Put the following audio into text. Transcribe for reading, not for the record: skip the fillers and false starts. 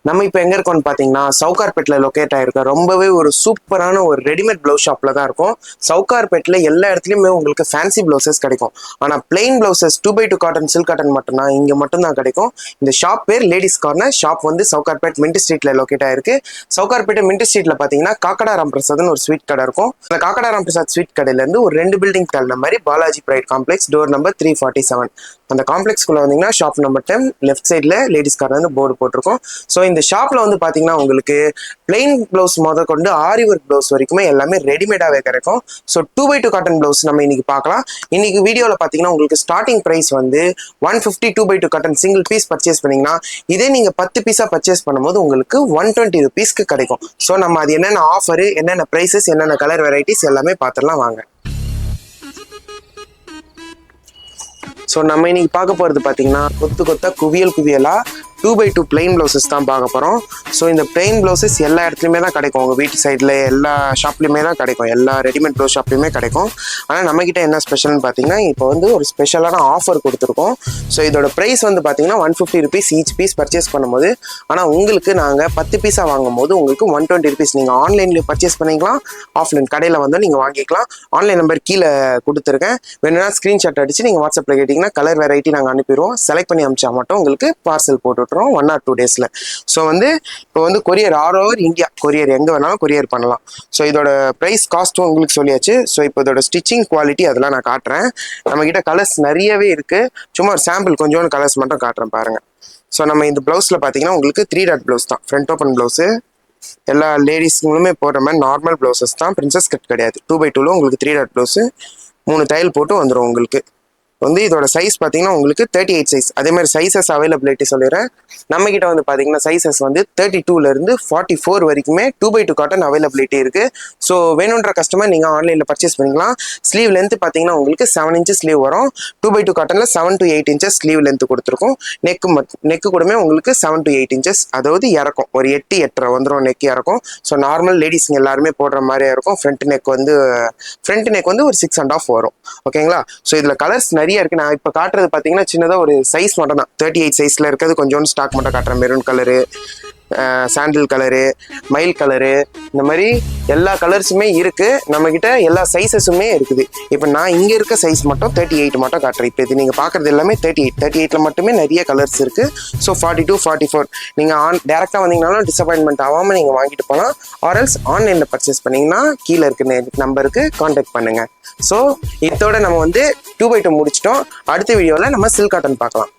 நம்ம இப்போ எங்கே இருக்கோம்னு பார்த்தீங்கன்னா சவுகார்பேட்டில் லொக்கேட் ஆகிருக்க ரொம்பவே ஒரு சூப்பரான ஒரு ரெடிமேட் ப்ளவுஸ் ஷாப்பில் தான் இருக்கும். சவுகார்பேட்டில் எல்லா இடத்துலையுமே உங்களுக்கு ஃபேன்சி ப்ளவுசஸ் கிடைக்கும். ஆனால் plain blouses 2x2 cotton silk cotton மட்டும்தான் இங்கே மட்டும்தான் கிடைக்கும். இந்த ஷாப் பேர் லேடிஸ் கார்னர். ஷாப் வந்து சவுகார்பேட் மின்ட் ஸ்ட்ரீட்டில் லொக்கேட் ஆகிருக்கு. சவுகார்பேட் மின்ட் ஸ்ட்ரீட்டில் பார்த்தீங்கன்னா காக்கடா ராம்பிரசாத்னு ஒரு ஸ்வீட் கடை இருக்கும். அந்த காக்கடா ராம்பிரசாத் ஸ்வீட் கடையிலேருந்து ஒரு 2 பில்டிங் தள்ளின மாதிரி Balaji bright complex, door number 347. அந்த காம்ப்ளெக்ஸ்குள்ளே வந்தீங்கன்னா ஷாப் நம்பர் 10 லெஃப்ட் சைடில் லேடிஸ் கார்னர் போர்டு போட்டிருக்கோம். ஸோ இந்த ஷாப்பில் வந்து பார்த்தீங்கன்னா உங்களுக்கு பிளெயின் ப்ளவுஸ் முதல் கொண்டு ஆரி ஒர்க் ப்ளவுஸ் வரைக்குமே எல்லாமே ரெடிமேடாகவே கிடைக்கும். ஸோ 2x2 காட்டன் ப்ளவுஸ் நம்ம இன்னைக்கு பார்க்கலாம். இன்னைக்கு வீடியோவில் பார்த்தீங்கன்னா உங்களுக்கு ஸ்டார்டிங் ப்ரைஸ் வந்து 150 2x2 cotton single piece purchase பண்ணிங்கன்னா இதே நீங்கள் 10 பீஸாக பர்ச்சேஸ் பண்ணும்போது உங்களுக்கு 120 ருபீஸ்க்கு கிடைக்கும். ஸோ நம்ம அது என்னென்ன ஆஃபரு, என்னென்ன ப்ரைஸஸ், என்னென்ன கலர் வெரைட்டிஸ் எல்லாமே பார்த்துடலாம் வாங்க. ஸோ நம்ம இன்னைக்கு பார்க்க போகிறது பார்த்தீங்கன்னா கொத்து கொத்தா குவியலாக 2x2 பிளெயின் ப்ளவுசஸ் தான் பார்க்க போகிறோம். ஸோ இந்த பிளெயின் ப்ளவுசஸ் எல்லா இடத்துலையுமே தான் கிடைக்கும். உங்கள் வீட்டு சைடில் எல்லா ஷாப்லையுமே தான் கிடைக்கும். எல்லா ரெடிமேட் ப்ளவுஸ் ஷாப்லையுமே கிடைக்கும். ஆனால் நம்மக்கிட்ட என்ன ஸ்பெஷல்னு பார்த்தீங்கன்னா இப்போ வந்து ஒரு ஸ்பெஷலான ஆஃபர் கொடுத்துருக்கோம். ஸோ இதோட ப்ரைஸ் வந்து பார்த்தீங்கன்னா 150 ருபீஸ் ஈச் பீஸ் பர்ச்சேஸ் பண்ணும்போது. ஆனால் உங்களுக்கு நாங்கள் 10 பீஸாக வாங்கும் போது உங்களுக்கு 120 ருபீஸ். நீங்கள் ஆன்லைன்லேயும் பர்ச்சேஸ் பண்ணிக்கலாம், ஆஃப்லைன் கடையில் வந்து நீங்கள் வாங்கிக்கலாம். ஆன்லைன் நம்பர் கீழே கொடுத்துருக்கேன். வேணும்னா ஸ்க்ரீன்ஷாட் அடித்து நீங்கள் வாட்ஸ்அப்பில் கேட்டிங்கன்னா கலர் வெரைட்டி நாங்கள் அனுப்பிடுவோம். செலக்ட் பண்ணி அனுப்பிச்சா மட்டும் உங்களுக்கு பார்சல் போட்டு 1 or 2 days. ஸோ வந்து இப்போ வந்து courier all over India, courier எங்கே வேணாலும் கொரியர் பண்ணலாம். ஸோ இதோட ப்ரைஸ் காஸ்ட்டும் உங்களுக்கு சொல்லியாச்சு. ஸோ இப்போ இதோட ஸ்டிச்சிங் குவாலிட்டி அதெல்லாம் நான் காட்டுறேன். நம்மக்கிட்ட கலர்ஸ் நிறையவே இருக்குது. சும்மா ஒரு சாம்பிள் கொஞ்சோண்டு கலர்ஸ் மட்டும் காட்டுறேன் பாருங்கள். ஸோ நம்ம இந்த ப்ளவுஸில் பார்த்தீங்கன்னா உங்களுக்கு 3 டாட் ப்ளவுஸ் தான், ஃப்ரண்ட் ஓப்பன் ப்ளவுஸு. எல்லா லேடிஸுங்களுமே போடுற மாதிரி நார்மல் ப்ளவுசஸ் தான், பிரின்சஸ் கட் கிடையாது. 2x2 உங்களுக்கு 3 டாட் ப்ளவுஸு 3 தையல் போட்டு வந்துடும். உங்களுக்கு வந்து இதோட சைஸ் பார்த்தீங்கன்னா உங்களுக்கு 38 சைஸ். அதே மாதிரி சைஸஸ் அவைலபிலிட்டி சொல்லிடுறேன். நம்மக்கிட்ட வந்து பார்த்தீங்கன்னா சைஸஸ் வந்து 32லேருந்து 44 வரைக்குமே 2x2 காட்டன் அவைலபிலிட்டி இருக்குது. ஸோ வேணுன்ற கஸ்டமர் நீங்கள் ஆன்லைனில் பர்ச்சேஸ் பண்ணிக்கலாம். ஸ்லீவ் லென்த் பார்த்தீங்கன்னா உங்களுக்கு 7 inches ஸ்லீவ் வரும். 2x2 காட்டனில் 7 to 8 inches ஸ்லீவ் லென்த் கொடுத்துருக்கும். நெக்கு கூடமே உங்களுக்கு 7 to 8 inches, அதாவது இறக்கும் ஒரு 8-8.5 வந்துடும் நெக் இறக்கும். ஸோ நார்மல் லேடிஸுங்க எல்லாருமே போடுற மாதிரியே இருக்கும். ஃப்ரண்ட் நெக் வந்து ஒரு 6.5 வரும். ஓகேங்களா? ஸோ இதில் கலர்ஸ் நிறைய இருக்கு. நான் இப்போ காட்டுறது பார்த்தீங்கன்னா சின்னதாக ஒரு சைஸ் மட்டும் தான், 38 சைஸில் இருக்கிறது. கொஞ்சோண்டு ஸ்டாக் மட்டும் காட்டுறேன். மெரூன் கலரு, சாண்டில் கலரு, மயில் கலரு, இந்த மாதிரி எல்லா கலர்ஸுமே இருக்குது நம்மக்கிட்ட. எல்லா சைஸஸுமே இருக்குது. இப்போ நான் இங்கே இருக்க சைஸ் மட்டும் 38 மட்டும் காட்டுறேன். இப்போ இது நீங்கள் பார்க்குறது எல்லாமே 38ல் மட்டுமே நிறைய கலர்ஸ் இருக்குது. ஸோ 42, 44 நீங்கள் டேரெக்டாக வந்தீங்கனாலும் டிசப்பாயின்மெண்ட் ஆகாமல் நீங்கள் வாங்கிட்டு போகலாம். ஆர்எல்ஸ் ஆன்லைனில் பர்ச்சேஸ் பண்ணிங்கன்னா கீழே இருக்க நம்பருக்கு கான்டாக்ட் பண்ணுங்கள். ஸோ இதோட நம்ம வந்து 2x2 முடிச்சிட்டோம். அடுத்த வீடியோவில் நம்ம சில்க் காட்டன் பார்க்கலாம்.